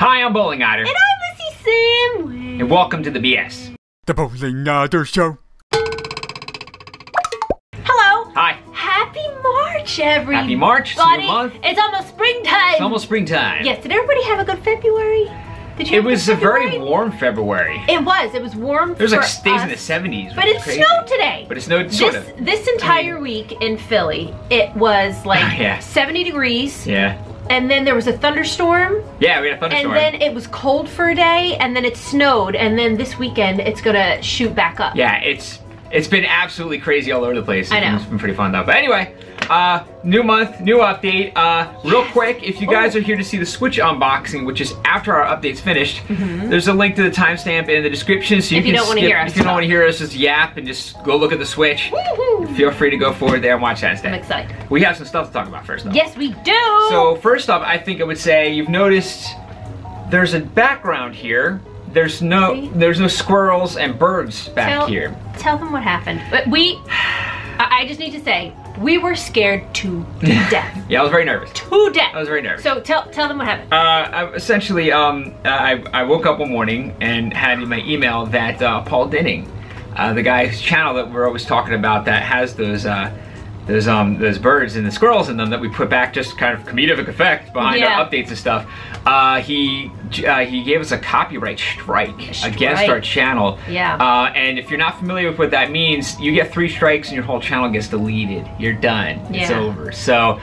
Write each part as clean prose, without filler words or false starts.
Hi, I'm Bowling Otter. And I'm Missy Sam. And welcome to the BS. The Bowling Otter Show. Hello. Hi. Happy March, everybody. Happy March. It's a new month. It's almost springtime. It's almost springtime. Yes, did everybody have a good February? Did you It was a very warm February. It was warm. There was like for days us, in the 70s. But it snowed today. But it snowed sort of. This entire week in Philly, it was like 70 degrees. Yeah. And then there was a thunderstorm. Yeah, we had a thunderstorm. And then it was cold for a day, and then it snowed, and then this weekend it's gonna shoot back up. Yeah, it's been absolutely crazy all over the place. I know. It's been pretty fun though. But anyway, new month, new update. Real quick, if you guys are here to see the Switch unboxing, which is after our update's finished, there's a link to the timestamp in the description, so you can don't want to hear us. If you don't want to hear us just yap and just go look at the Switch, feel free to go forward there and watch that instead. I'm excited. We have some stuff to talk about first though. Yes, we do! So first off, I think I would say you've noticed there's a background here. There's no squirrels and birds back here. Tell them what happened. But I just need to say, we were scared to death. Yeah, I was very nervous. To death. I was very nervous. So tell them what happened. Essentially, I woke up one morning and had in my email that Paul Denning, the guy's channel that we're always talking about that has those birds and the squirrels in them that we put back just kind of comedic effect behind our updates and stuff. He gave us a copyright strike against our channel. Yeah. And if you're not familiar with what that means, you get 3 strikes and your whole channel gets deleted. You're done. Yeah. It's over. So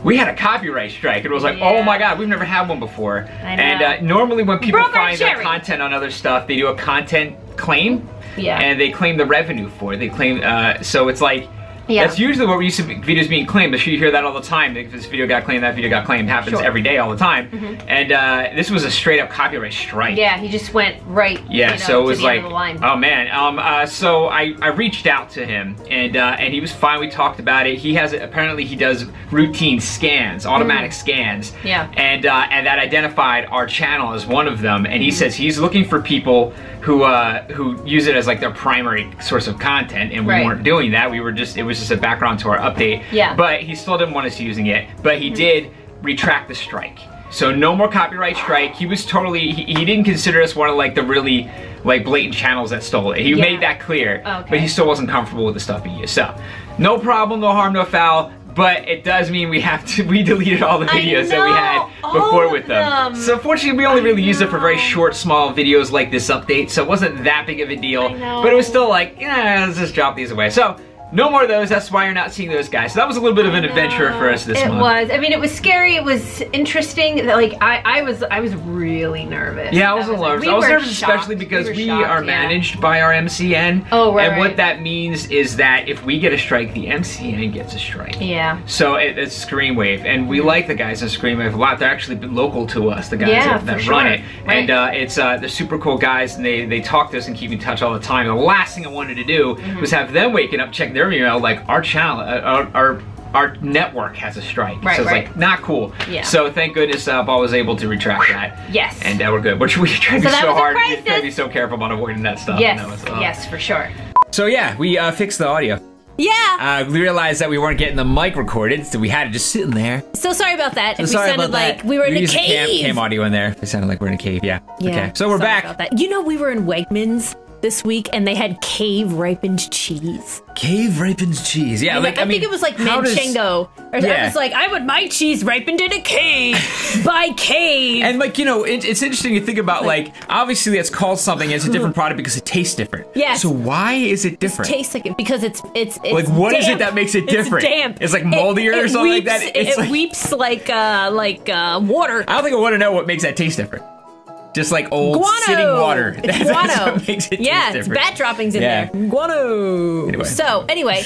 we had a copyright strike, and it was like, oh my god, we've never had one before. I know. And normally when people find their content on other stuff, they do a content claim. Yeah. And they claim the revenue for it. They claim, so it's like, that's usually what we used to videos being claimed. You hear that all the time. If this video got claimed, that video got claimed. It happens every day, all the time. And this was a straight up copyright strike. Yeah, he just went right. Yeah, so it was like, oh man. So I reached out to him, and he was fine. We talked about it. He has apparently he does routine scans, automatic scans. Yeah. And that identified our channel as one of them. And he says he's looking for people who use it as like their primary source of content, and we weren't doing that. It was just a background to our update. Yeah. But he still didn't want us using it. But he did retract the strike. So no more copyright strike. He was totally, he didn't consider us one of like the really like blatant channels that stole it. He made that clear. But he still wasn't comfortable with the stuff he used. So no problem, no harm, no foul. But it does mean we deleted all the videos that we had before with them. So fortunately, we only really used it for very short, small videos like this update. So it wasn't that big of a deal. But it was still like, let's just drop these away. So no more of those. That's why you're not seeing those guys. So that was a little bit of an adventure for us this month. It was. I mean, it was scary. It was interesting. Like I was really nervous. Yeah, I was a little nervous. I was nervous especially because we are managed by our MCN. Oh, right. And what that means is that if we get a strike, the MCN gets a strike. Yeah. So it's Screenwave, and we like the guys in Screenwave a lot. They're actually local to us, the guys that run it. And they're super cool guys, and they talk to us and keep in touch all the time. The last thing I wanted to do was have them waking up, checking their email, like our channel, our network has a strike. So it's like not cool. Yeah. So thank goodness Paul was able to retract that. Yes. And we're good. Which we try to be so hard. We try to be so careful about avoiding that stuff. Yes. Yes, for sure. So yeah, we fixed the audio. Yeah. We realized that we weren't getting the mic recorded, so we had it just sitting there. So sorry about that. So we sounded like we were in a cave. Cam audio in there. It sounded like we're in a cave. Yeah. Okay. So we're back. About that. You know, we were in Wegmans this week, and they had cave ripened cheese. Cave ripened cheese, yeah. Like I think it was like Manchego. Or it was like, I want my cheese ripened in a cave by cave. And like, you know, it's interesting to think about like obviously it's called something. It's a different product because it tastes different. Yeah. So why is it different? It tastes like it because it's like what is it that makes it different? It's damp. It's like moldier or something like that. It weeps like water. I don't think I want to know what makes that taste different. Just like old sitting water. It's guano. That's what makes it taste different. It's bat droppings in there. Guano. Anyway. So anyway,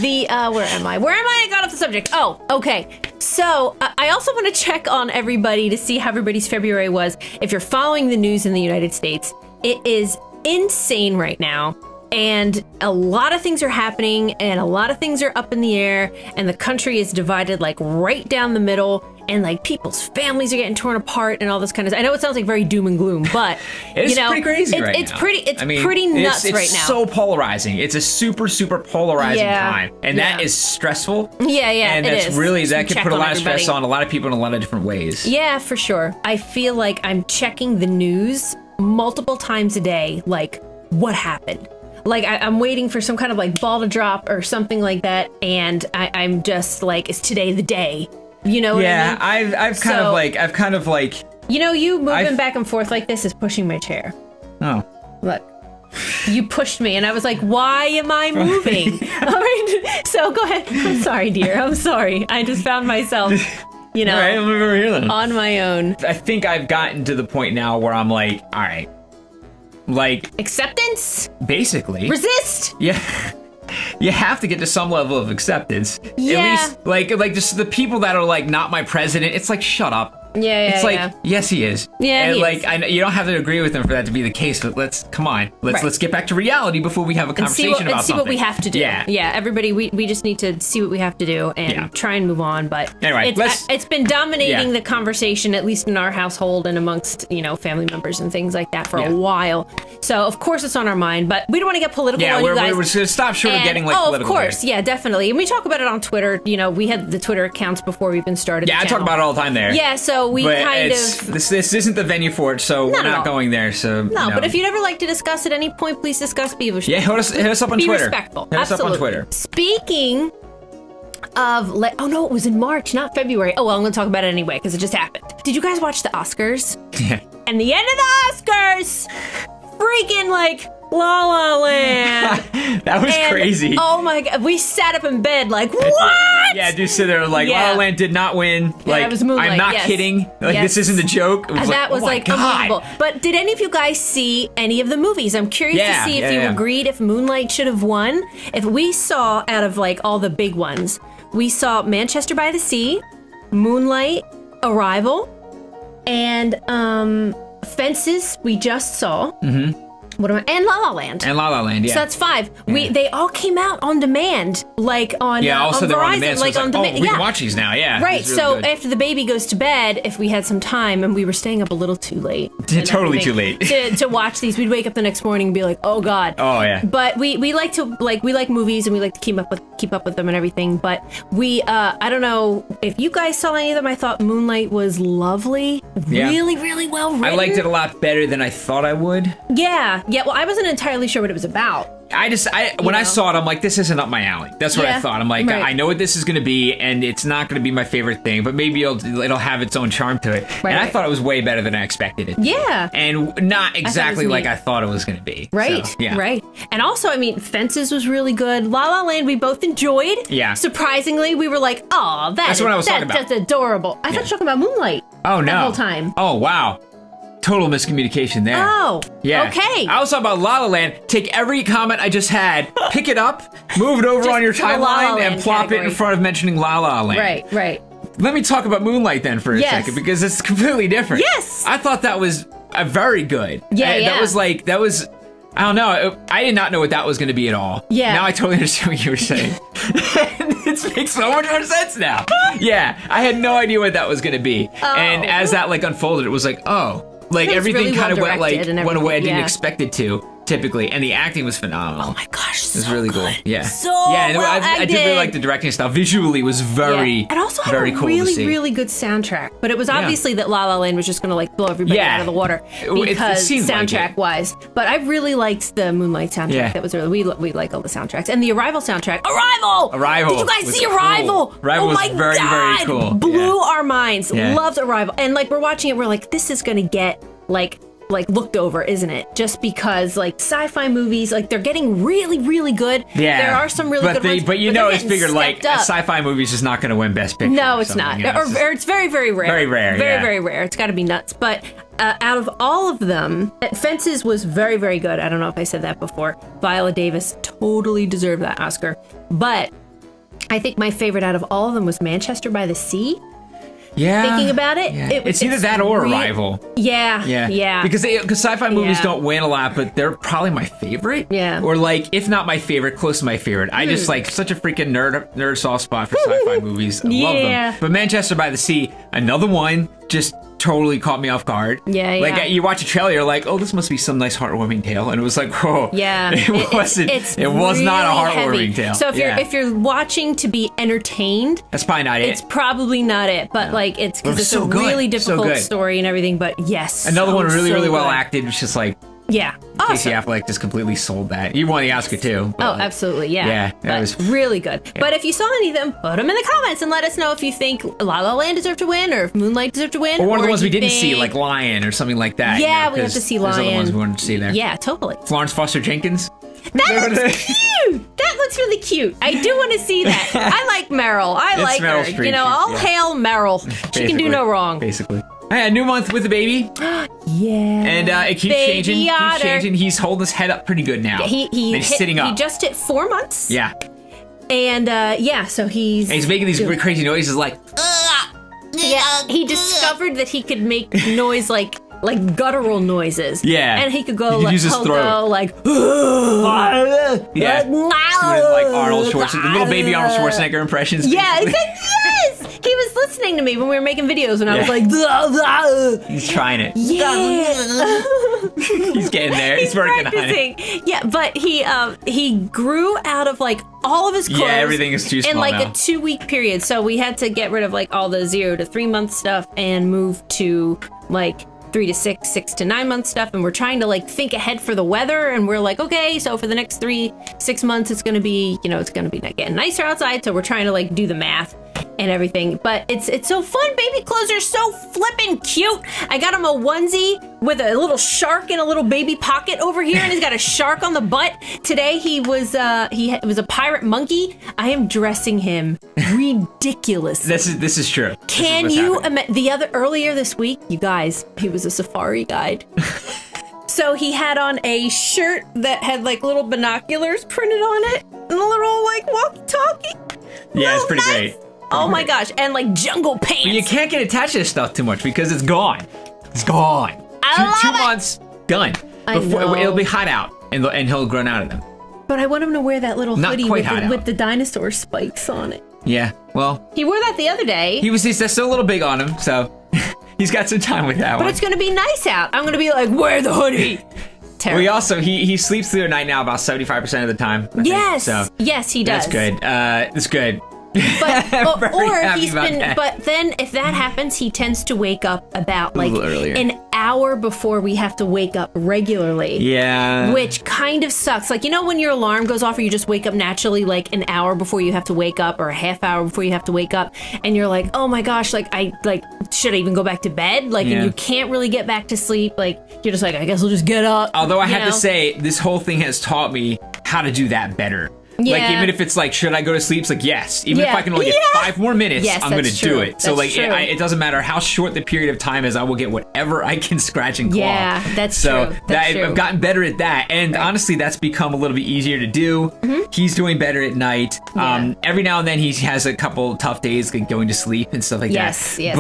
where am I? I got off the subject. Oh, okay. So I also want to check on everybody to see how everybody's February was. If you're following the news in the United States, it is insane right now. And a lot of things are happening, and a lot of things are up in the air, and the country is divided like right down the middle. and like people's families are getting torn apart and all this kind of stuff. I know it sounds like very doom and gloom, but it's pretty crazy right now. It's pretty nuts right now. It's so polarizing. It's a super polarizing time, and that is stressful. Yeah, and it that's is. really that can put a lot of stress on a lot of people in a lot of different ways. Yeah, for sure. I feel like I'm checking the news multiple times a day. Like, what happened? Like I'm waiting for some kind of like ball to drop or something like that, and I'm just like, is today the day? You know what I mean? I've kind of like. You know, you moving back and forth like this is pushing my chair. Oh. Look. You pushed me, and I was like, why am I moving? All right, so go ahead. I'm sorry, dear. I'm sorry. I just found myself, you know, all right, move over here then. On my own. I think I've gotten to the point now where I'm like, all right. Like acceptance? Basically. Resist? Yeah. You have to get to some level of acceptance. Yeah. At least, like just the people that are like, not my president, it's like, shut up. Yeah, it's like, yes, he is. Yeah, and he like, is. I know you don't have to agree with him for that to be the case, but let's get back to reality before we have a conversation about something. And see what we have to do. Yeah, everybody, we just need to see what we have to do and try and move on. But anyway, it's been dominating the conversation, at least in our household and amongst family members and things like that for a while. So of course it's on our mind, but we don't want to get political. Yeah, on you guys. we're just gonna stop short of getting like political. Of course, yeah, definitely. And we talk about it on Twitter. You know, we had the Twitter accounts before we even started. Yeah, I talk about it all the time there. Yeah, so we kind of. This isn't the venue for it, so we're not going there. So no, but if you'd ever like to discuss at any point, please discuss. Be respectful. Yeah, hit us up on Twitter. Be respectful. Hit us up on Twitter. Speaking of, oh no, it was in March, not February. Oh well, I'm gonna talk about it anyway because it just happened. Did you guys watch the Oscars? Yeah. And the end of the Oscars, freaking like. La La Land. That was crazy. Oh my god, we sat up in bed like, what? Yeah, just sit there like, La La Land did not win. Like, it was Moonlight, I'm not kidding. Like, this isn't a joke. It was that was like unbelievable. But did any of you guys see any of the movies? I'm curious to see if you agreed if Moonlight should have won. If we saw out of like all the big ones, we saw Manchester by the Sea, Moonlight, Arrival, and Fences. We just saw. Mm-hmm. And La La Land. And La La Land, yeah. So that's 5. Yeah. They all came out on demand, like on also on they're Verizon, on demand. So like on demand. we can watch these now, yeah. Right. Really so good. after the baby goes to bed, if we had some time and we were staying up a little too late, totally too late to watch these, we'd wake up the next morning and be like, oh god. Oh yeah. But we like to we like movies and we like to keep up with them and everything. But we I don't know if you guys saw any of them. I thought Moonlight was lovely, really well written. I liked it a lot better than I thought I would. Yeah. Well, I wasn't entirely sure what it was about. When I saw it, I'm like, this isn't up my alley. That's what I thought. I'm like, I know what this is going to be, and it's not going to be my favorite thing, but maybe it'll have its own charm to it. And I thought it was way better than I expected it. Yeah. And not exactly like I thought it was going to be. Right. So, yeah. Right. And also, I mean, Fences was really good. La La Land, we both enjoyed. Yeah. Surprisingly, we were like, oh, that's what I was talking about. That's adorable. I thought you were talking about Moonlight. Oh, no. The whole time. Oh, wow. Total miscommunication there. Oh, yeah. Okay. I was talking about La La Land. Take every comment I just had, pick it up, move it over on your timeline, and plop it in front of mentioning La La Land. Right. Let me talk about Moonlight then for a second, because it's completely different. Yes. I thought that was very good. Yeah. That was, I don't know. I did not know what that was going to be at all. Yeah. Now I totally understand what you were saying. It makes so much more sense now. Yeah. I had no idea what that was going to be. Oh. And as that like unfolded, it was like, oh. Like everything really kind of went away I didn't expect it to, typically, and the acting was phenomenal. Oh my gosh, it was really cool. Yeah, I did really like the directing style. Visually, was very, and also had very a cool really, to see. really good soundtrack. But it was obviously that La La Land was just going to like blow everybody out of the water because soundtrack wise. But I really liked the Moonlight soundtrack. Yeah. That was really we like all the soundtracks and the Arrival soundtrack. Arrival. Did you guys see Arrival? Cool. Arrival was very, very cool. Blew our minds. Loved Arrival, and like we're watching it, we're like, this is going to get like looked over, isn't it? Just because like sci-fi movies, like they're getting really, really good. Yeah, there are some really good ones. But you know, it's figured like a sci-fi movie's just not going to win Best Picture. No, it's not. Or it's very, very rare. Very rare. Very rare. It's got to be nuts. But out of all of them, Fences was very, very good. I don't know if I said that before. Viola Davis totally deserved that Oscar. But I think my favorite out of all of them was Manchester by the Sea. Thinking about it, yeah. It's either that or Arrival. Yeah. Because sci-fi movies don't win a lot, but they're probably my favorite. Yeah. Or like, if not my favorite, close to my favorite. I just like such a freaking nerd soft spot for sci-fi movies. I love them. But Manchester by the Sea, another one, just totally caught me off guard. Like you watch a trailer, you're like, oh, this must be some nice heartwarming tale, and it was like, whoa. It wasn't. It was really not a heartwarming tale. So if you're watching to be entertained, that's probably not it. It's probably not it. But like it's because it's a really difficult story and everything. But yes, another one really well acted. It's just like. Yeah, Casey Affleck just completely sold that. You won the Oscar too. Oh, absolutely, yeah. That was really good. Yeah. But if you saw any of them, put them in the comments and let us know if you think La La Land deserved to win, or if Moonlight deserved to win, or one of the ones we didn't see, like Lion or something like that. Yeah, we have to see Lion. There's other ones we wanted to see there. Yeah, totally. Florence Foster Jenkins. That looks cute. That looks really cute. I do want to see that. I like Meryl. I like her. Streep, you know, all hail Meryl. She can do no wrong. Basically. Hey, a new month with the baby. And it keeps changing. He's holding his head up pretty good now. He's sitting up. He just hit 4 months. Yeah. And so he's making these crazy noises like. Yeah. He discovered that he could make noise like guttural noises. Yeah. And he could go use his throat. Like yeah. Like Arnold Schwarzenegger, the little baby Arnold Schwarzenegger impressions. Yeah, it's like, yes! He was listening to me when we were making videos and I was like, he's trying it. Yeah. He's getting there. He's working practicing. on it. Yeah, but he grew out of like all of his clothes. Yeah, everything is too small in like now. a 2-week period. So we had to get rid of like all the 0 to 3 month stuff and move to like 3 to 6, 6 to 9 month stuff, and we're trying to like think ahead for the weather, and we're like, okay, so for the next 3-6 months, it's gonna be, it's gonna be getting nicer outside, so we're trying to like do the math and everything. But it's so fun. Baby clothes are so flippin' cute. I got him a onesie with a little shark in a little baby pocket over here, and he's got a shark on the butt. Today he was a pirate monkey. I am dressing him ridiculous. This is true. Can you imagine? Earlier this week, you guys, he was a safari guide. So he had on a shirt that had like little binoculars printed on it, and a little like walkie-talkie. Yeah, it's pretty great. Oh my gosh, and like jungle pants. But you can't get attached to this stuff too much because it's gone. It's gone. Two months, done. It'll be hot out, and he'll grow out of them. But I want him to wear that little hoodie with the dinosaur spikes on it. Yeah, well. He wore that the other day. He's still a little big on him, so he's got some time with that one. But it's gonna be nice out. I'm gonna be like, wear the hoodie. Well, he sleeps through the night now about 75% of the time. Yes, so yes, he does. That's good. It's good. But but then if that happens, he tends to wake up about like an hour before we have to wake up regularly. Yeah. Which kind of sucks. Like, when your alarm goes off or you just wake up naturally like an hour before you have to wake up or a half hour before you have to wake up, and you're like, oh my gosh, should I even go back to bed? Like, and you can't really get back to sleep. Like, you're just like, I guess I'll just get up. Although I have to say, this whole thing has taught me how to do that better. Yeah. Like, even if it's like, should I go to sleep? It's like, yes. Even if I can only get 5 more minutes, I'm going to do it. So, like, it doesn't matter how short the period of time is, I will get whatever I can scratch and claw. Yeah, that's true. I've gotten better at that. And honestly, that's become a little bit easier to do. He's doing better at night. Every now and then he has a couple tough days going to sleep and stuff like that. Yes.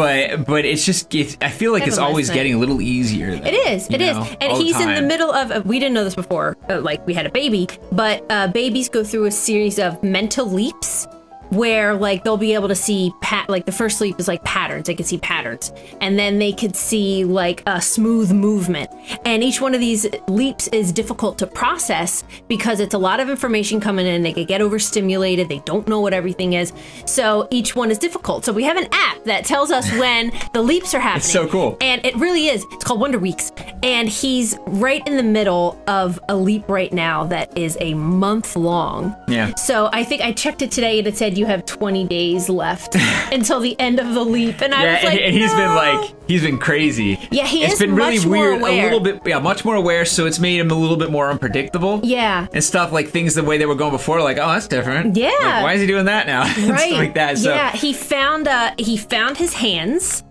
But it's just, I feel like it's always getting a little easier. It is. And he's in the middle of, we didn't know this before, like we had a baby, but babies go through a series of mental leaps where like they'll be able to see like the first leap is like patterns. They can see patterns, and then they could see like a smooth movement, and each one of these leaps is difficult to process because it's a lot of information coming in. They could get overstimulated. They don't know what everything is, so each one is difficult. So we have an app that tells us when the leaps are happening. It's so cool. And it really is. It's called Wonder Weeks, and he's right in the middle of a leap right now that is a month long. Yeah. So I think I checked it today and it said you have 20 days left until the end of the leap, and I was like, and he's been crazy. Yeah, it's been really weird, a little bit, much more aware. So it's made him a little bit more unpredictable. Yeah, and stuff like things the way they were going before, like, oh, that's different. Yeah, like, why is he doing that now? Right, stuff like that. So. Yeah, he found his hands.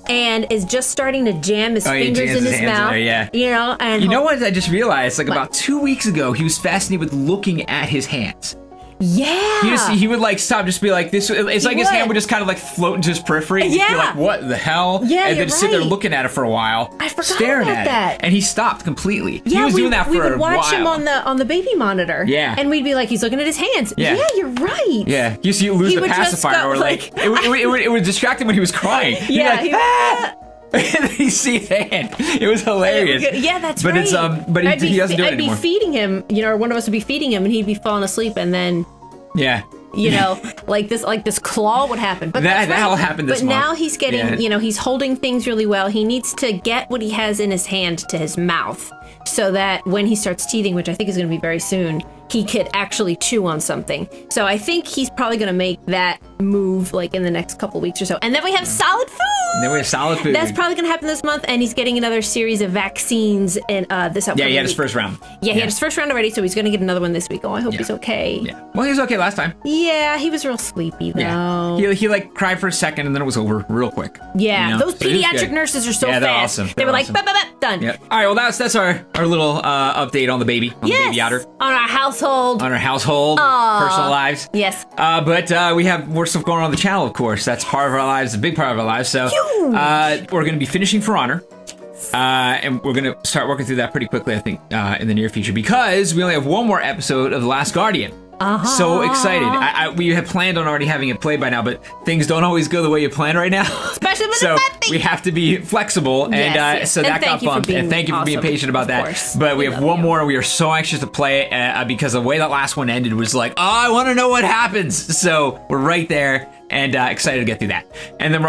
And is just starting to jam his fingers in his mouth. And you know what? I just realized, like about 2 weeks ago, he was fascinated with looking at his hands. Yeah. He would like stop, just be like this. It's like his hand would just kind of like float into his periphery. And Yeah. Be like, what the hell? Yeah, and then you're sit there right. looking at it for a while. I forgot staring about at that. it. And he stopped completely. Yeah, he was doing that for a while. We would watch him on the baby monitor. Yeah. And we'd be like, he's looking at his hands. Yeah. Yeah, you're right. Yeah. You see, lose He the would just pacifier, go, or like it would distract him when he was crying. He'd be Yeah. like, ah! And then you see his hand. It was hilarious. Yeah, that's but right. It's but he doesn't do it anymore. I'd be feeding him, or one of us would be feeding him, and he'd be falling asleep, and then Yeah. like this claw would happen. But that'll happen this month. But now month. he's getting, he's holding things really well. He needs to get what he has in his hand to his mouth, so that when he starts teething, which I think is going to be very soon, he could actually chew on something. So I think he's probably going to make that move like in the next couple weeks or so. And then we have solid food. That's probably going to happen this month, and he's getting another series of vaccines in this upcoming Yeah, he had his week. first round. Yeah, he had his first round already, so he's going to get another one this week. Oh, I hope he's okay. Yeah. Well, he was okay last time. Yeah, he was real sleepy though. Yeah. He like cried for a second, and then it was over real quick. Yeah, those So he was pediatric good. nurses are so Yeah, they're fast. awesome. They were like, awesome. done. Yeah. All right. Well, that's our little update on the baby, on the baby otter, on our household. on our household, personal lives. Yes. But we have more stuff going on the channel, of course. That's part of our lives, a big part of our lives. So we're going to be finishing For Honor. And we're going to start working through that pretty quickly, I think, in the near future, because we only have one more episode of The Last Guardian. So excited. We had planned on already having it played by now, but things don't always go the way you plan right now. Especially with so the puppy. we have to be flexible, and so that got bumped. And thank you for being patient about that. But we have one more, and we are so anxious to play it because the way that last one ended was like, oh, I want to know what happens. So we're right there, and excited to get through that. And then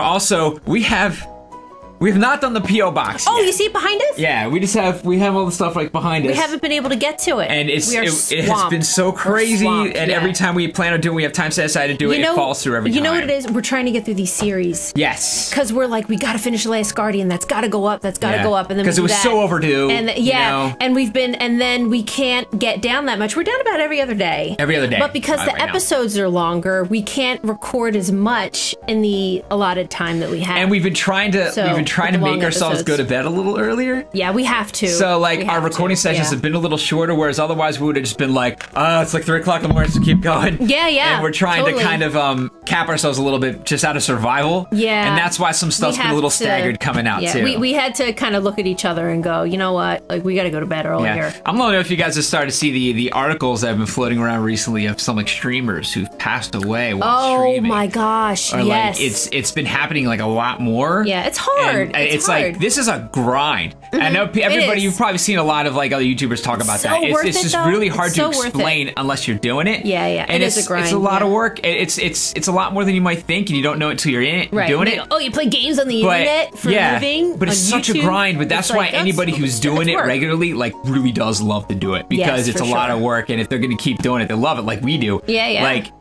we have not done the P.O. box Oh, yet. you see it behind us? Yeah, we have all the stuff like behind us. We haven't been able to get to it. And it has swamped. been so crazy, and every time we plan on doing, we have time set aside to do it, it falls through every time. You know what it is? We're trying to get through these series. Yes. Because we're like, we got to finish The Last Guardian. That's got to go up. That's got to go up. And then because it was so overdue. And and then we can't get down that much. We're down about every other day. Every other day. But because the episodes are longer, we can't record as much in the allotted time that we have. And we've been trying to make ourselves go to bed a little earlier. Yeah, we have to. So like our recording sessions have been a little shorter, whereas otherwise we would have just been like, it's like 3 o'clock in the morning, so keep going. Yeah. And we're trying to kind of cap ourselves a little bit just out of survival. Yeah. And that's why some stuff's been a little staggered coming out too. We had to kind of look at each other and go, you know what? Like we got to go to bed earlier. Yeah. I'm wondering if you guys have started to see the articles that have been floating around recently of some like streamers who've passed away while streaming. Oh my gosh! Or yes. like it's been happening like a lot more. Yeah, it's hard. And it's hard. like this is a grind. I know everybody. You've probably seen a lot of like other YouTubers talk about that. It's just really hard to explain unless you're doing it. Yeah. And it's a grind. It's a lot of work. It's a lot more than you might think, and you don't know it until you're in it, doing it. Oh, you play games on the internet for a living? But it's such a grind. But that's why anybody who's doing it regularly like really does love to do it because it's a lot of work, and if they're going to keep doing it, they love it like we do. Yeah. Like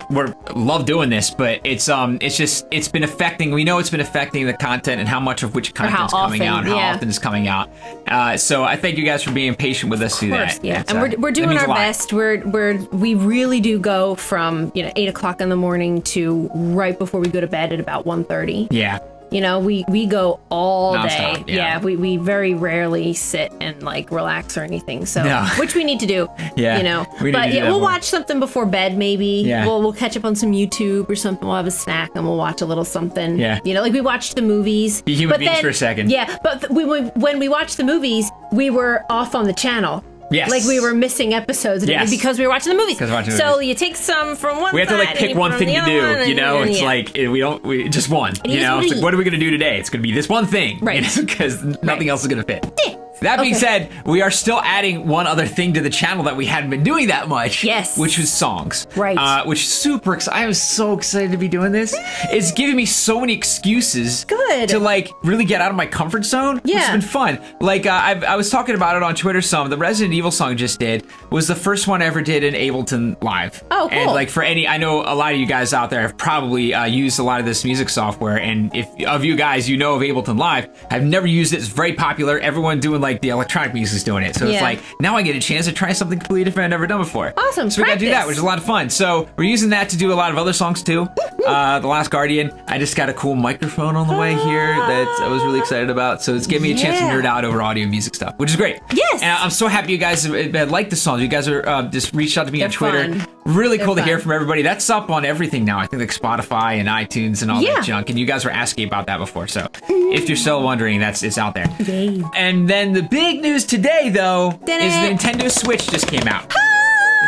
love doing this, but it's been affecting. We know it's been affecting the content and how much of which content's coming out, and how often it's coming out. So I thank you guys for being patient with us through that. Yeah, and we're doing our best. We really do go from 8 o'clock in the morning to right before we go to bed at about 1:30. Yeah. We go all non-stop, day. Yeah, we very rarely sit and like relax or anything. So, which we need to do. Yeah, we'll watch something before bed. Maybe. Yeah. We'll catch up on some YouTube or something. We'll have a snack and we'll watch a little something. Yeah. Like we watched the movies. Be human beings for a second. Yeah, but when we watched the movies, we were off on the channel. Yes. Like we were missing episodes because we were watching the movies. So you take some from one side. We have to like pick one thing to do, It's like we just one. It's like, what are we gonna do today? It's gonna be this one thing, right? Because nothing else is gonna fit. That being said, we are still adding one other thing to the channel that we hadn't been doing that much. Yes. Which was songs. Right. Which is super exciting. I was so excited to be doing this. It's giving me so many excuses. To like really get out of my comfort zone. Yeah. Which has been fun. Like I was talking about it on Twitter some. The Resident Evil song I just did was the first one I ever did in Ableton Live. Oh, cool. And like I know a lot of you guys out there have probably used a lot of this music software. And if of you guys, you know of Ableton Live, I've never used it. It's very popular. Everyone doing like the electronic music is doing it. So it's like, now I get a chance to try something completely different I've never done before. Awesome. So we got to do that, which is a lot of fun. So we're using that to do a lot of other songs too. The Last Guardian. I just got a cool microphone on the way here that I was really excited about. So it's giving me a chance to nerd out over audio and music stuff, which is great. Yes. And I'm so happy you guys have liked the songs. You guys are just reached out to me on Twitter. Really cool to hear from everybody. That's up on everything now. I think like Spotify and iTunes and all that junk. And you guys were asking about that before. So if you're still wondering, it's out there. Yay. And then the big news today, though, is the Nintendo Switch just came out.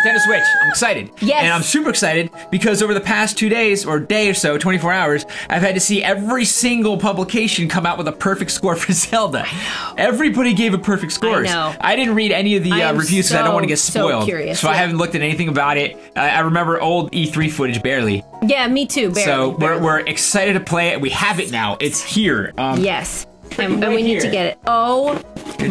Nintendo Switch. I'm excited. Yes. And I'm super excited because over the past 2 days or day or so, 24 hours, I've had to see every single publication come out with a perfect score for Zelda. Everybody gave a perfect score. I didn't read any of the reviews because I don't want to get spoiled. So curious. So I haven't looked at anything about it. I remember old E3 footage barely. Yeah, me too. Barely. So we're excited to play it. We have it now. It's here. Yes. And we need to get it. Oh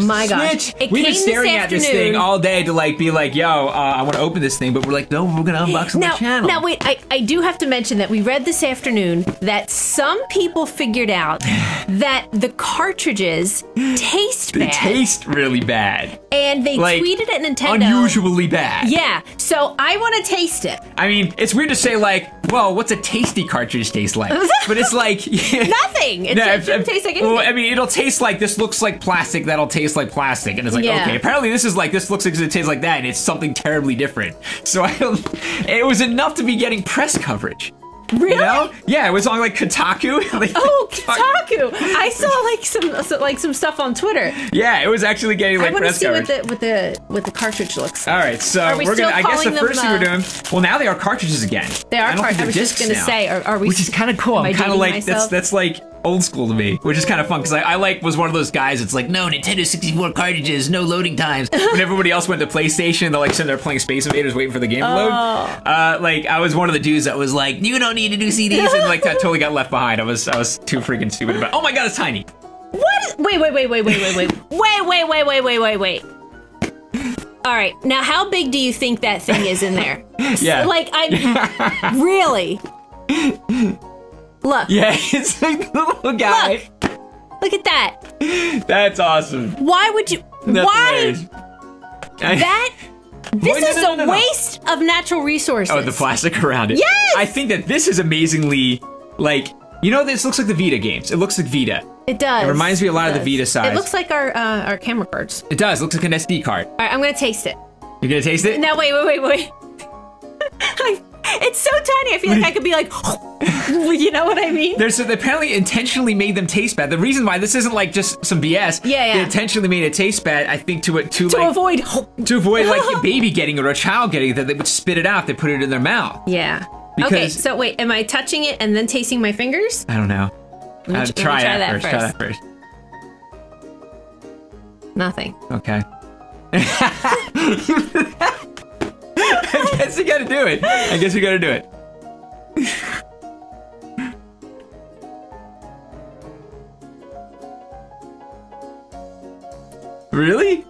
my gosh. We've been staring at this thing all day to like be like, yo, I want to open this thing, but we're like, no, we're going to unbox on the channel. Now, wait, I do have to mention that we read this afternoon that some people figured out that the cartridges taste bad. They taste really bad. And they tweeted at Nintendo. Unusually bad. Yeah, so I want to taste it. I mean, it's weird to say like, well, what's a tasty cartridge taste like? But it's like... Nothing. It doesn't taste like anything. Well, I mean, it'll taste like this looks like plastic, that'll taste like plastic. And it's like, okay, apparently this looks like it tastes like that, and it's something terribly different. So it was enough to be getting press coverage. Really? You know? Yeah, it was on like Kotaku. Like, Kotaku! I saw like some stuff on Twitter. Yeah, it was actually getting like press coverage. I want to see what the cartridge looks like. All right, so I guess the first thing we're doing. Well, now they are cartridges again. They are cartridges. I was just gonna say, are we? Which is kind of cool. I'm kind of like that's like old school to me, which is kind of fun because I like was one of those guys. It's like no Nintendo 64 cartridges, no loading times. When everybody else went to PlayStation, they're like sitting there playing Space Invaders, waiting for the game to load. Like I was one of the dudes that was like, you don't need to do CDs, and like that totally got left behind. I was too freaking stupid about. Oh my god, it's tiny. What? Wait. All right, now how big do you think that thing is in there? Yeah. Like I really. Look. Yeah, it's like the little guy. Look at that. That's awesome. Why would you? Why? This is a waste of natural resources. Oh, the plastic around it. Yes! I think that this is amazingly, like, you know, this looks like the Vita games. It looks like Vita. It does. It reminds me a lot of the Vita size. It looks like our camera cards. It does. It looks like an SD card. All right, I'm going to taste it. You're going to taste it? Now, wait. It's so tiny. I feel like I could be like, you know what I mean? They apparently intentionally made them taste bad. The reason why this isn't like just some BS. Yeah. They intentionally made it taste bad. I think to avoid like a baby getting it or a child getting it, that they would spit it out. They put it in their mouth. Yeah. Okay. So wait, am I touching it and then tasting my fingers? I don't know. Try that first. Try that first. Nothing. Okay. I guess you gotta do it. Really?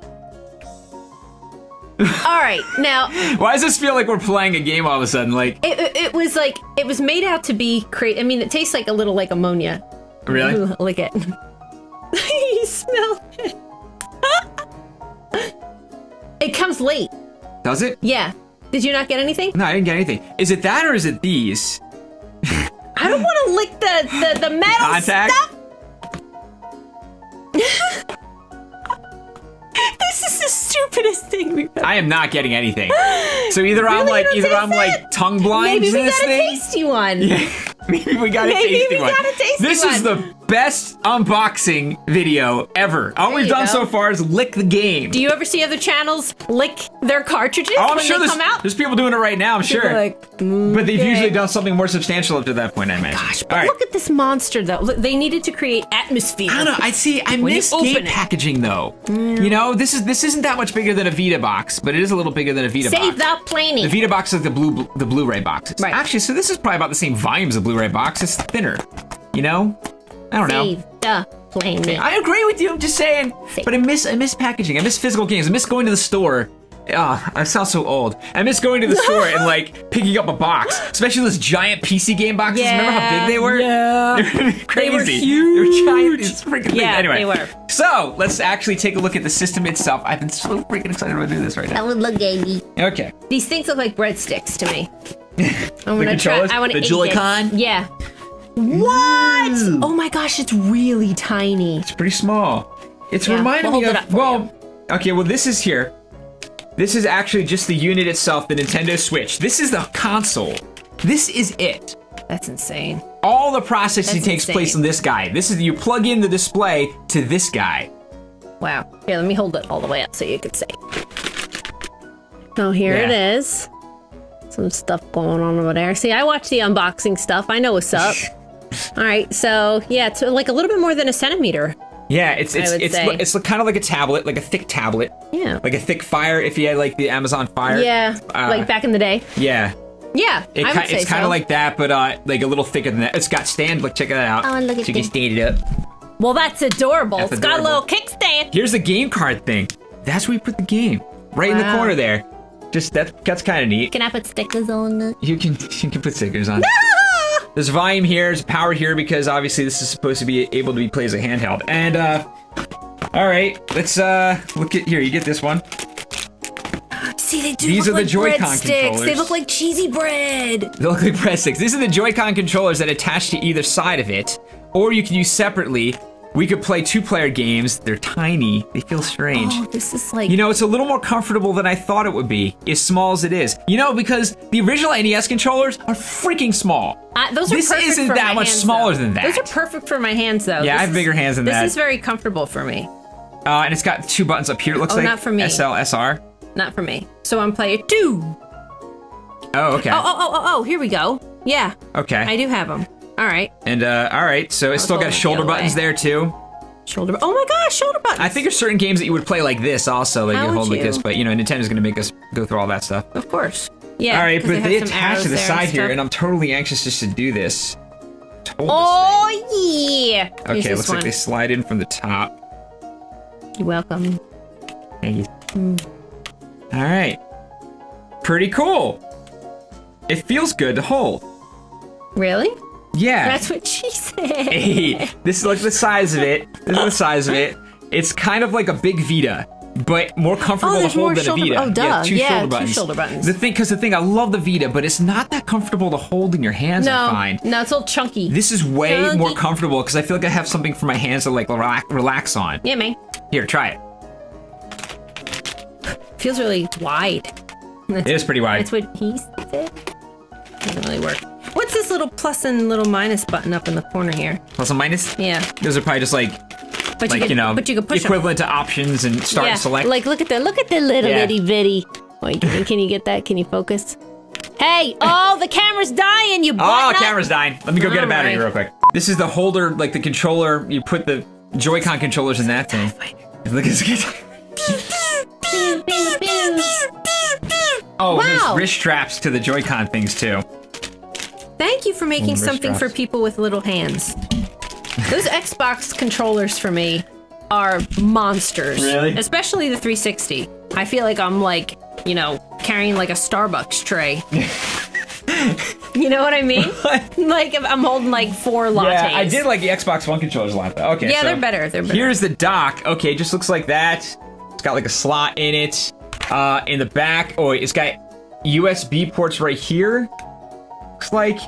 All right, now. Why does this feel like we're playing a game all of a sudden? Like it was made out to be crazy. I mean, it tastes like a little like ammonia. Really? Ooh, lick it. You smell it. It comes late. Does it? Yeah. Did you not get anything? No, I didn't get anything. Is it that or is it these? I don't want to lick the metal contact stuff. This is the stupidest thing we've ever. I am not getting anything. So either I'm like tongue blind to this thing. Maybe we got a tasty one. Yeah. Maybe we got a tasty one. This is the best unboxing video ever. All we've done so far is lick the game. Do you ever see other channels lick their cartridges I'm when sure they come out? There's people doing it right now, I'm sure. Like, but they've usually done something more substantial up to that point, I imagine. Gosh, but look at this monster, though. They needed to create atmosphere. I don't know. I miss game packaging, though. You know, this isn't that much bigger than a Vita box, but it is a little bigger than a Vita box. Save the planing. The Vita box is the Blu-ray box. Right. Actually, so this is probably about the same volume as a Blu-ray box. It's thinner. You know? I don't know. Save the planing. I agree with you. I'm just saying. But I miss packaging. I miss physical games. I miss going to the store. I sound so old. I miss going to the store and like picking up a box, especially those giant PC game boxes. Yeah, remember how big they were? Yeah, they were crazy. They were huge. They were giant. It's freaking big. Anyway, they were. So let's actually take a look at the system itself. I've been so freaking excited to do this right now. That would look gamey. Okay. These things look like breadsticks to me. The controllers? The Joy-Con? Yeah. What? Oh my gosh, it's really tiny. It's pretty small. It's reminding me of, okay, well, this is here. This is actually just the unit itself, the Nintendo Switch. This is the console. This is it. That's insane. All the processing takes place on this guy. This is, you plug in the display to this guy. Wow. Here, let me hold it all the way up so you can see. So here it is. Some stuff going on over there. See, I watch the unboxing stuff. I know what's up. All right, so yeah, it's like a little bit more than a centimeter. Yeah, it's kind of like a tablet, like a thick tablet. Yeah. Like a thick Fire if you had like the Amazon Fire. Yeah, like back in the day. Yeah. Yeah, it's kind of like that, but like a little thicker than that. It's got stand. Look, check that out. Oh, look at so you can stand it up. Well, that's adorable. It's got a little kickstand. Here's the game card thing. That's where you put the game, right in the corner there. Just that's kind of neat. Can I put stickers on it? You can put stickers on. There's volume here, there's power here because obviously this is supposed to be able to be played as a handheld. And all right, let's look at here. You get this one. See, they do These look are the like Joy-Con controllers. They look like cheesy bread. They look like breadsticks. These are the Joy-Con controllers that attach to either side of it, or you can use separately. We could play 2-player games. They're tiny. They feel strange. Oh, this is like... You know, it's a little more comfortable than I thought it would be, as small as it is. You know, because the original NES controllers are freaking small. Those are this perfect isn't for that my much hands, smaller though. than that. Those are perfect for my hands, though. Yeah, I have bigger hands than that. This is very comfortable for me. And it's got 2 buttons up here, it looks like. Not for me. SL, SR. Not for me. So I'm player 2. Oh, okay. Oh, here we go. Yeah. Okay. I do have them. All right. And, all right, so it's still got shoulder buttons there, too. Shoulder. Oh my gosh, shoulder buttons. I think there's certain games that you would play like this also, like you hold like this, but you know, Nintendo's gonna make us go through all that stuff. Of course. Yeah. All right, but they attach to the side here, and and I'm totally anxious just to do this. Yeah. Okay, looks like they slide in from the top. You're welcome. Thank you. All right. Pretty cool. It feels good to hold. Really? Yeah. That's what she said. Hey, this is like the size of it. This is the size of it. It's kind of like a big Vita, but more comfortable to hold than a Vita. Oh, duh. Yeah, two shoulder buttons. The thing, I love the Vita, but it's not that comfortable to hold in your hands, I find. No, it's all chunky. This is way more comfortable because I feel like I have something for my hands to like relax on. Yeah, man. Here, try it. Feels really wide. It is pretty wide. That's what he said. Doesn't really work. What's this little plus and little minus button up in the corner here? Plus and minus? Yeah. Those are probably just like, you know, push equivalent to options and start and select. Like look at the little itty bitty. Wait, can you get that? Can you focus? Hey, the camera's dying, you butt nut. Camera's dying. Let me go get a battery real quick. This is the holder, like the controller. You put the Joy-Con controllers in that thing. Look at this. Oh, wow. There's wrist straps to the Joy-Con things too. Thank you for making something for people with little hands. Those Xbox controllers for me are monsters. Really? Especially the 360. I feel like I'm like, you know, carrying like a Starbucks tray. You know what I mean? What? Like I'm holding like 4 lattes. Yeah, I did like the Xbox One controllers a lot though. Okay. Yeah, so they're better. They're better. Here's the dock. Okay, it just looks like that. It's got like a slot in it. In the back, it's got USB ports right here. Looks like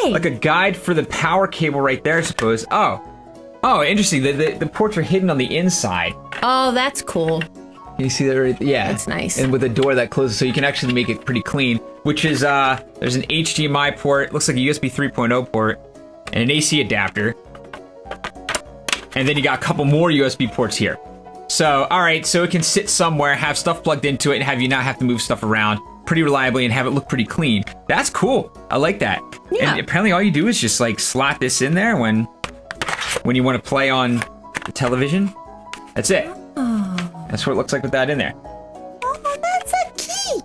like a guide for the power cable right there, I suppose. Oh, interesting. The ports are hidden on the inside. Oh, that's cool. Can you see that right? Yeah, that's nice. And with a door that closes, so you can actually make it pretty clean. Which is there's an HDMI port. Looks like a USB 3.0 port and an AC adapter. And then you got a couple more USB ports here. So, all right, so it can sit somewhere, have stuff plugged into it, and have you not have to move stuff around pretty reliably and have it look pretty clean. That's cool. I like that. Yeah. And apparently all you do is just like slot this in there when you want to play on the television. That's it. Oh. That's what it looks like with that in there. Oh, that's a key.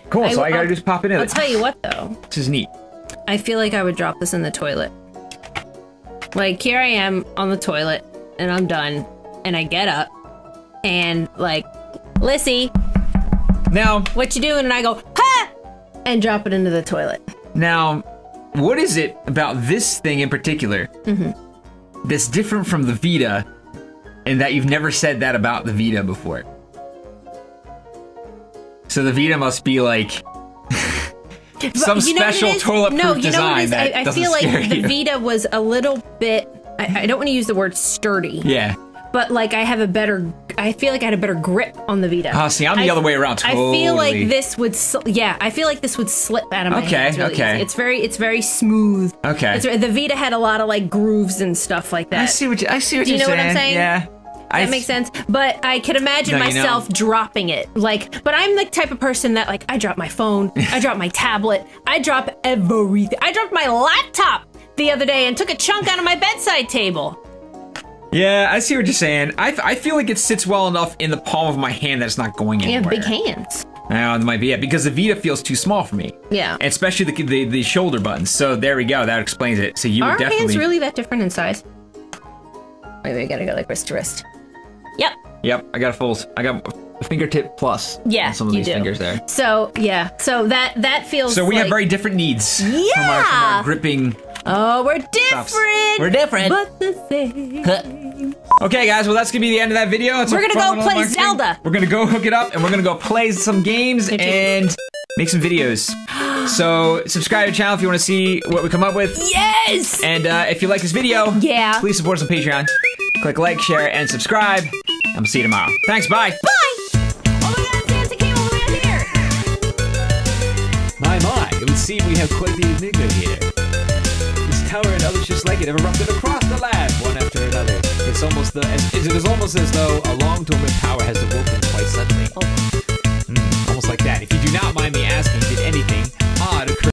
Cool, so I gotta just pop it in. I'll tell you what though. This is neat. I feel like I would drop this in the toilet. Like here I am on the toilet and I'm done and I get up and like, Lissy, now what you doing? And I go, ha! And drop it into the toilet. Now, what is it about this thing in particular that's different from the Vita and that you've never said that about the Vita before? So the Vita must be like some special toilet-proof design that doesn't I feel like scare the you. Vita was a little bit, I don't want to use the word sturdy. Yeah. but like I feel like I had a better grip on the Vita. Oh, see, I'm the other way around. Totally. I feel like this would, I feel like this would slip out of my hands really easy. It's very smooth. Okay. The Vita had a lot of like grooves and stuff like that. I see what you're saying. Do you know what I'm saying? Yeah. That makes sense. But I could imagine myself dropping it. Like, but I'm the type of person that like, I drop my phone, I drop my tablet, I drop everything. I dropped my laptop the other day and took a chunk out of my bedside table. Yeah, I see what you're saying. I feel like it sits well enough in the palm of my hand that it's not going anywhere. You have big hands. That might be it, because the Vita feels too small for me. Yeah. And especially the shoulder buttons. So there we go, that explains it. So you would definitely... Are hands really that different in size? Maybe I gotta go like wrist to wrist. Yep. Yep, I got a fingertip plus on some of these fingers there. So, yeah. So that feels So we have very different needs. Yeah. From our gripping... Oh, we're different. Stuffs. We're different. But the same. Okay, guys, well, that's gonna be the end of that video. We're gonna go play Zelda. We're gonna go hook it up, and we're gonna go play some games and make some videos. So, subscribe to the channel if you want to see what we come up with. Yes! And if you like this video, please support us on Patreon. Click like, share, and subscribe. And we'll see you tomorrow. Thanks, bye. Bye! Oh my god, Santa came all the way out here! My, it would seem we have quite the enigma here. This tower and others just like it have erupted across the land, one after another. It is almost as though a long-dormant power has awoken quite suddenly. Almost like that. If you do not mind me asking, did anything odd occur?